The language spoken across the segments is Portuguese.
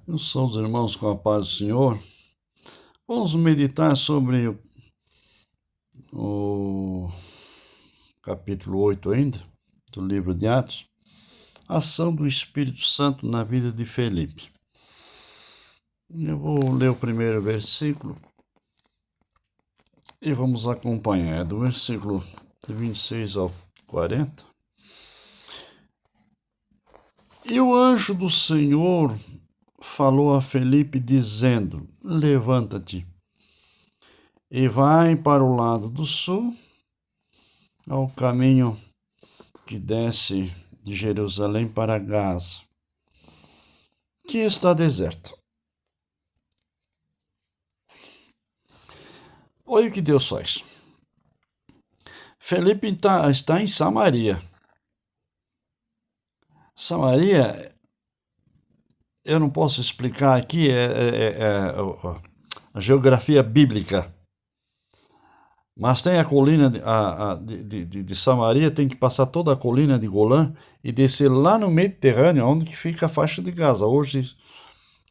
Eu sou os irmãos com a paz do Senhor. Vamos meditar sobre o capítulo 8 ainda, do livro de Atos. Ação do Espírito Santo na vida de Felipe. Eu vou ler o primeiro versículo e vamos acompanhar. É do versículo 26 ao 40. E o anjo do Senhor falou a Felipe dizendo: levanta-te e vai para o lado do sul, ao caminho que desce de Jerusalém para Gaza, que está deserto. Olha o que Deus faz. Felipe está em Samaria. Samaria, eu não posso explicar aqui, a geografia bíblica. Mas tem a colina de Samaria, tem que passar toda a colina de Golã e descer lá no Mediterrâneo, onde que fica a faixa de Gaza.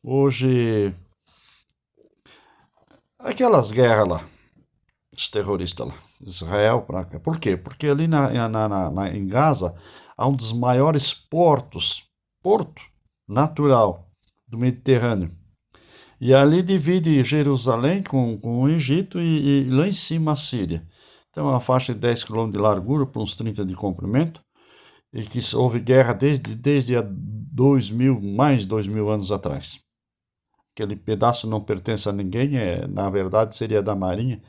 Hoje aquelas guerras lá, os terroristas lá, Israel para cá. Por quê? Porque ali em Gaza há um dos maiores porto natural do Mediterrâneo. E ali divide Jerusalém com o Egito e lá em cima a Síria. Então é uma faixa de 10 km de largura por uns 30 de comprimento, e que houve guerra desde há mais de 2.000 anos atrás. Aquele pedaço não pertence a ninguém, na verdade seria da Marinha.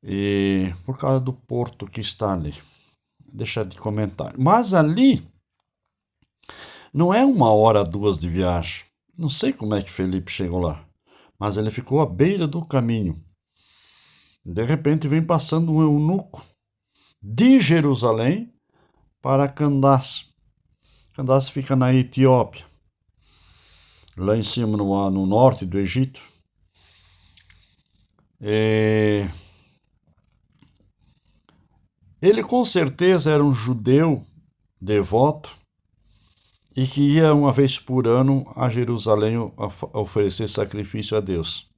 E por causa do porto que está ali. Deixa de comentar. Mas ali não é 1 hora, 2 de viagem. Não sei como é que Felipe chegou lá, mas ele ficou à beira do caminho. De repente vem passando um eunuco de Jerusalém para Candace. Candace fica na Etiópia, lá em cima no norte do Egito. Ele com certeza era um judeu devoto e que ia uma vez por ano a Jerusalém oferecer sacrifício a Deus.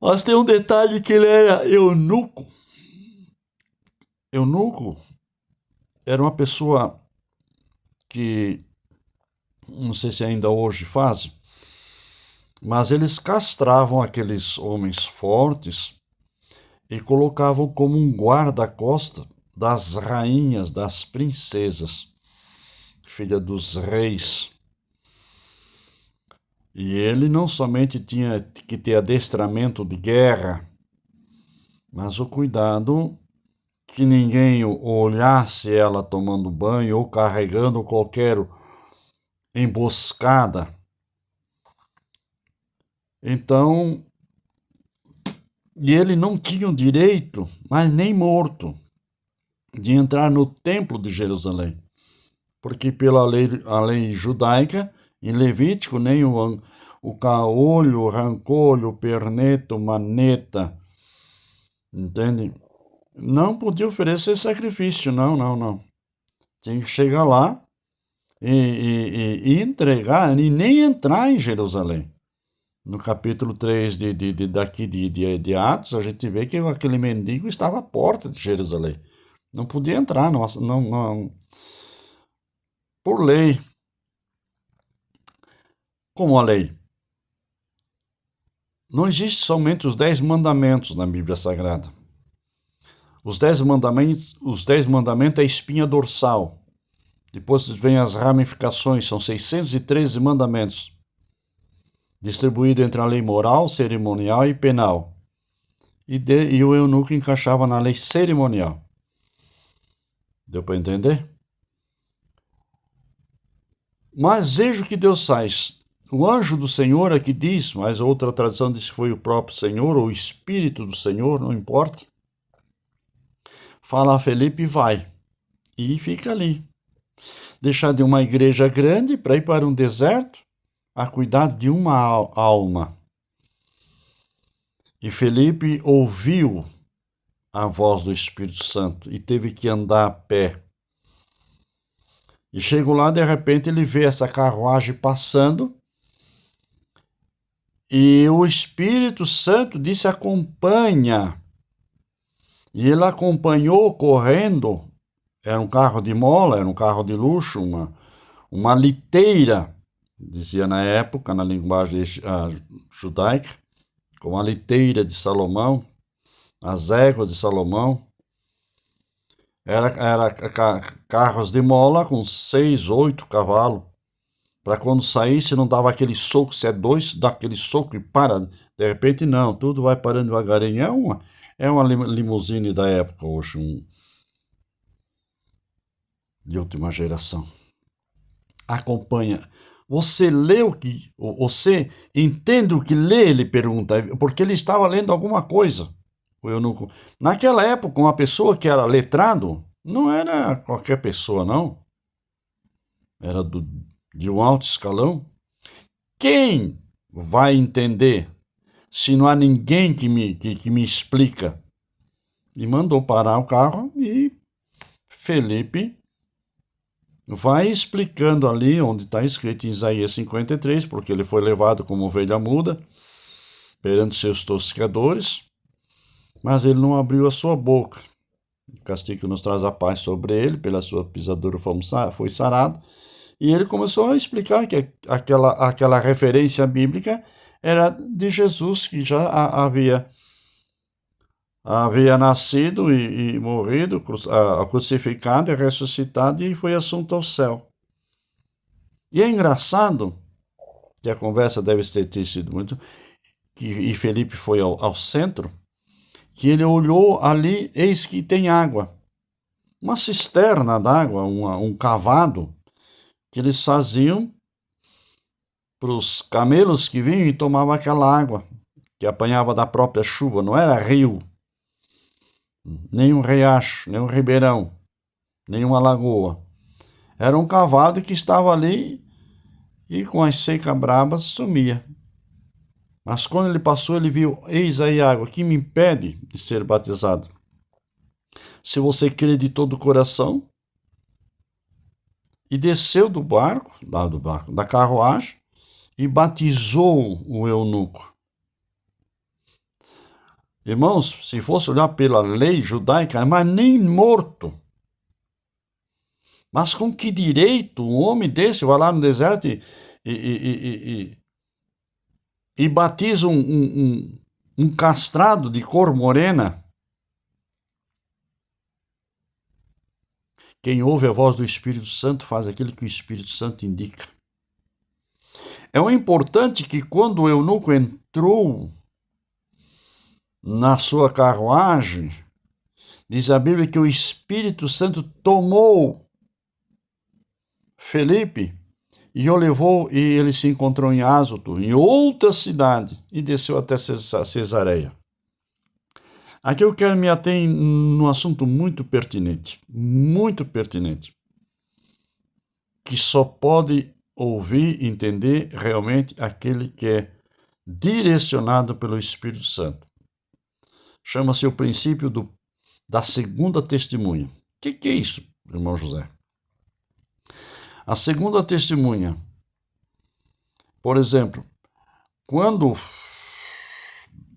Mas tem um detalhe, que ele era eunuco. Eunuco era uma pessoa que, não sei se ainda hoje fazem, mas eles castravam aqueles homens fortes e colocavam como um guarda-costas das rainhas, das princesas, filha dos reis. E ele não somente tinha que ter adestramento de guerra, mas o cuidado que ninguém olhasse ela tomando banho ou carregando qualquer emboscada. Então, e ele não tinha o direito, mas nem morto, de entrar no templo de Jerusalém. Porque pela lei judaica, em Levítico, nem o caolho, o rancolho, o perneto, maneta, entende? Não podia oferecer sacrifício, não. Tinha que chegar lá e entregar, e nem entrar em Jerusalém. No capítulo 3 de Atos, a gente vê que aquele mendigo estava à porta de Jerusalém. Não podia entrar, não, por lei. Como a lei? Não existe somente os 10 mandamentos na Bíblia Sagrada. Os 10 mandamentos é a espinha dorsal. Depois vem as ramificações, são 613 mandamentos, distribuído entre a lei moral, cerimonial e penal. E o eunuco encaixava na lei cerimonial. Deu para entender? Mas veja o que Deus faz. O anjo do Senhor aqui diz, mas outra tradução diz que foi o próprio Senhor, ou o Espírito do Senhor, não importa. Fala a Felipe e vai. E fica ali. Deixar de uma igreja grande para ir para um deserto a cuidar de uma alma. E Felipe ouviu a voz do Espírito Santo e teve que andar a pé. E chegou lá, de repente ele vê essa carruagem passando e o Espírito Santo disse: acompanha. E ele acompanhou correndo. Era um carro de mola, era um carro de luxo, uma liteira, dizia na época, na linguagem judaica, com a liteira de Salomão, as éguas de Salomão. Era carros de mola com 6, 8 cavalos. Para quando saísse não dava aquele soco, se é 2, dá aquele soco e para. De repente não, tudo vai parando devagarinho. É uma limusine da época hoje, de última geração. Acompanha. Você lê o que... Você entende o que lê, ele pergunta, porque ele estava lendo alguma coisa. O eunuco. Naquela época, uma pessoa que era letrado, não era qualquer pessoa, não. Era de um alto escalão. Quem vai entender se não há ninguém que me explica? E mandou parar o carro e Felipe vai explicando ali onde está escrito em Isaías 53, porque ele foi levado como ovelha muda perante seus tosqueadores, mas ele não abriu a sua boca. O castigo que nos traz a paz sobre ele, pela sua pisadura foi sarado. E ele começou a explicar que aquela referência bíblica era de Jesus, que já havia nascido e morrido, crucificado e ressuscitado, e foi assunto ao céu. E é engraçado que a conversa deve ter sido muito... E Felipe foi ao centro, que ele olhou ali, eis que tem água. Uma cisterna d'água, um cavado, que eles faziam para os camelos que vinham e tomavam aquela água, que apanhava da própria chuva, não era rio, nem um riacho, nem um ribeirão, nem uma lagoa. Era um cavado que estava ali e com as secas brabas sumia. Mas quando ele passou, ele viu: eis aí a água, que me impede de ser batizado. Se você crê de todo o coração, e desceu da carruagem, e batizou o eunuco. Irmãos, se fosse olhar pela lei judaica, mas nem morto. Mas com que direito um homem desse vai lá no deserto e batiza um castrado de cor morena? Quem ouve a voz do Espírito Santo faz aquilo que o Espírito Santo indica. É o importante que quando o eunuco entrou na sua carruagem, diz a Bíblia que o Espírito Santo tomou Felipe e o levou, e ele se encontrou em Azoto, em outra cidade, e desceu até Cesareia. Aqui eu quero me ater num assunto muito pertinente, que só pode ouvir e entender realmente aquele que é direcionado pelo Espírito Santo. Chama-se o princípio da segunda testemunha. O que é isso, irmão José? A segunda testemunha, por exemplo, quando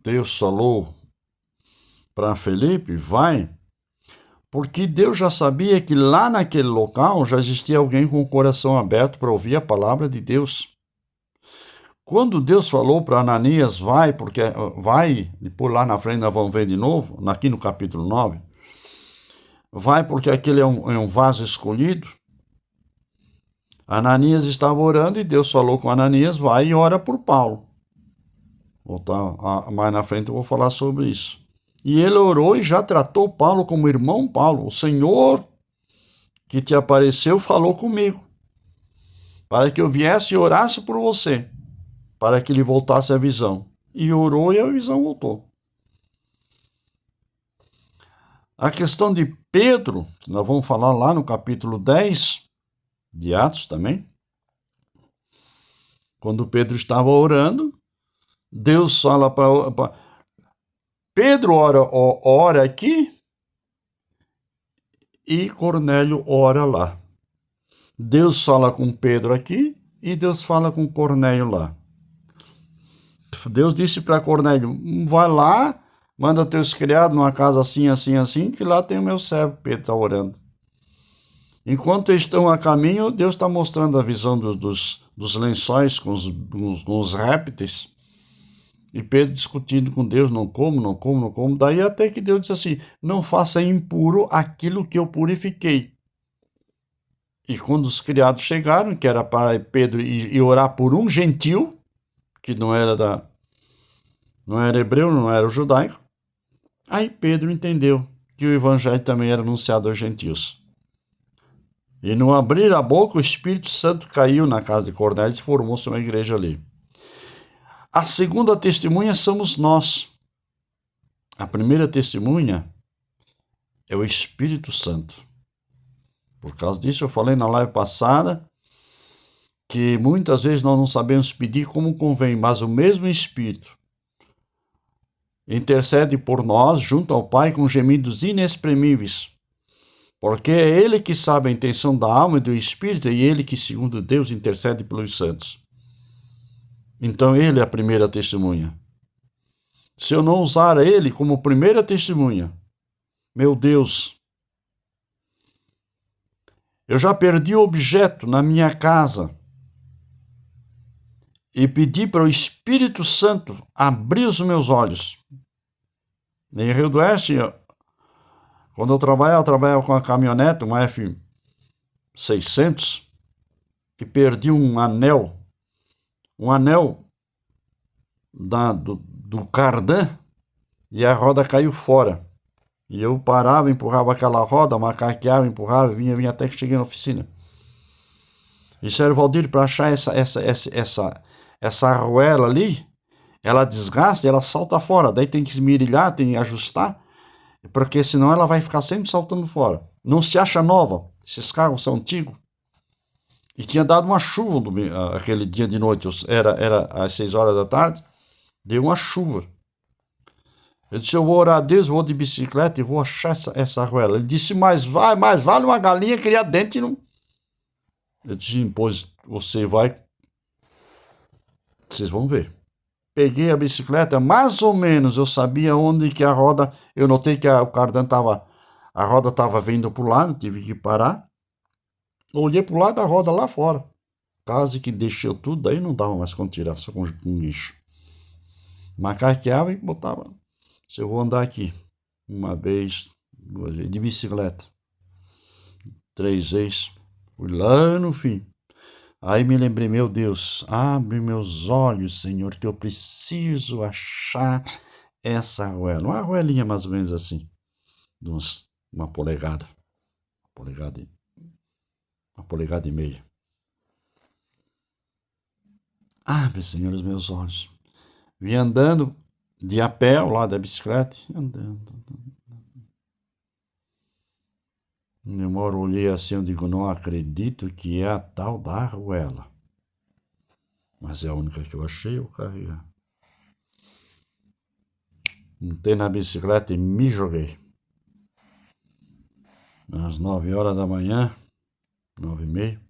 Deus falou para Felipe, vai, porque Deus já sabia que lá naquele local já existia alguém com o coração aberto para ouvir a palavra de Deus. Quando Deus falou para Ananias, vai, depois lá na frente nós vamos ver de novo, aqui no capítulo 9, vai porque aquele é um vaso escolhido. Ananias estava orando e Deus falou com Ananias: vai e ora por Paulo. Mais na frente eu vou falar sobre isso. E ele orou e já tratou Paulo como irmão Paulo. O Senhor que te apareceu falou comigo, para que eu viesse e orasse por você, para que lhe voltasse a visão. E orou e a visão voltou. A questão de Pedro, que nós vamos falar lá no capítulo 10 de Atos também. Quando Pedro estava orando, Deus fala para Pedro ora aqui e Cornélio ora lá. Deus fala com Pedro aqui e Deus fala com Cornélio lá. Deus disse para Cornélio, vai lá, manda teus criados numa casa assim, assim, assim, que lá tem o meu servo, Pedro está orando. Enquanto eles estão a caminho, Deus está mostrando a visão dos lençóis com os répteis. E Pedro discutindo com Deus, não como, não como, não como. Daí até que Deus disse assim, não faça impuro aquilo que eu purifiquei. E quando os criados chegaram, que era para Pedro ir orar por um gentil, que não era hebreu, não era judaico, aí Pedro entendeu que o evangelho também era anunciado aos gentios. E no abrir a boca, o Espírito Santo caiu na casa de Cornélio e formou-se uma igreja ali. A segunda testemunha somos nós. A primeira testemunha é o Espírito Santo. Por causa disso, eu falei na live passada que muitas vezes nós não sabemos pedir como convém, mas o mesmo Espírito intercede por nós junto ao Pai com gemidos inexprimíveis. Porque é Ele que sabe a intenção da alma e do Espírito e Ele que, segundo Deus, intercede pelos santos. Então Ele é a primeira testemunha. Se eu não usar Ele como primeira testemunha, meu Deus, eu já perdi o objeto na minha casa e pedi para o Espírito Santo abrir os meus olhos. Em Rio do Oeste, quando eu trabalhava com a caminhonete, uma F600, e perdi um anel do cardan, e a roda caiu fora. E eu parava, empurrava aquela roda, macaqueava, empurrava, vinha até que cheguei na oficina. E sério, Valdir, para achar essa arruela ali, ela desgasta e ela salta fora. Daí tem que esmerilhar, tem que ajustar, porque senão ela vai ficar sempre saltando fora. Não se acha nova. Esses carros são antigos. E tinha dado uma chuva aquele dia de noite, era às 6 horas da tarde, deu uma chuva. Eu disse, eu vou orar a Deus, vou de bicicleta e vou achar essa arruela. Ele disse, mas vale uma galinha criar dente e não... Eu disse, pois você vai, vocês vão ver. Peguei a bicicleta, mais ou menos eu sabia onde que a roda, eu notei que o cardan a roda estava vindo para o lado, tive que parar. Olhei para o lado da roda lá fora. Quase que deixou tudo, daí não dava mais como tirar, só com lixo. Macaqueava e botava. Se eu vou andar aqui, uma vez, duas vezes, de bicicleta, 3 vezes, fui lá no fim. Aí me lembrei, meu Deus, abre meus olhos, Senhor, que eu preciso achar essa arruela. Uma arruelinha mais ou menos assim, de uma polegada. Uma polegada e meia. Abre, Senhor, os meus olhos. Vim andando de a pé ao lado da bicicleta, andando. Uma hora olhei assim, eu digo, não acredito que é a tal da arruela. Mas é a única que eu achei, eu carreguei. Montei na bicicleta e me joguei. Às 9 horas da manhã, 9h30.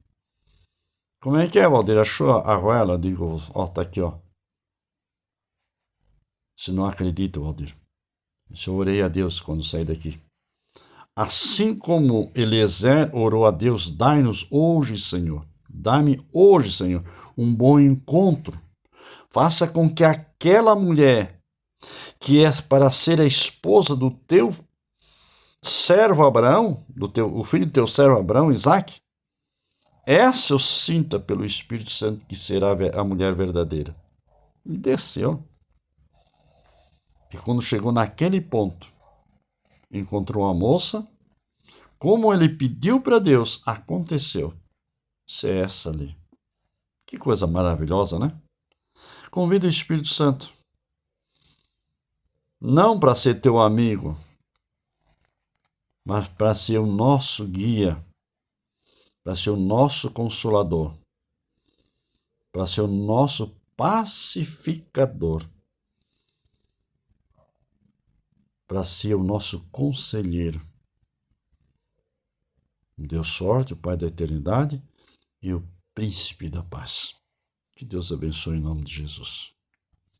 Como é que é, Valdir? Achou a arruela? Digo, ó, tá aqui, ó. Se não acredito, Valdir. Eu orei a Deus quando saí daqui. Assim como Eliezer orou a Deus, dai-nos hoje, Senhor. Dai-me hoje, Senhor, um bom encontro. Faça com que aquela mulher, que é para ser a esposa do teu servo Abraão, o filho do teu servo Abraão, Isaque, essa eu sinta pelo Espírito Santo que será a mulher verdadeira. E desceu. E quando chegou naquele ponto, encontrou uma moça, como ele pediu para Deus, aconteceu. Ser essa ali. Que coisa maravilhosa, né? Convida o Espírito Santo. Não para ser teu amigo, mas para ser o nosso guia, para ser o nosso consolador, para ser o nosso pacificador, para ser o nosso conselheiro. Deus forte, o Pai da eternidade, e o príncipe da paz. Que Deus abençoe em nome de Jesus.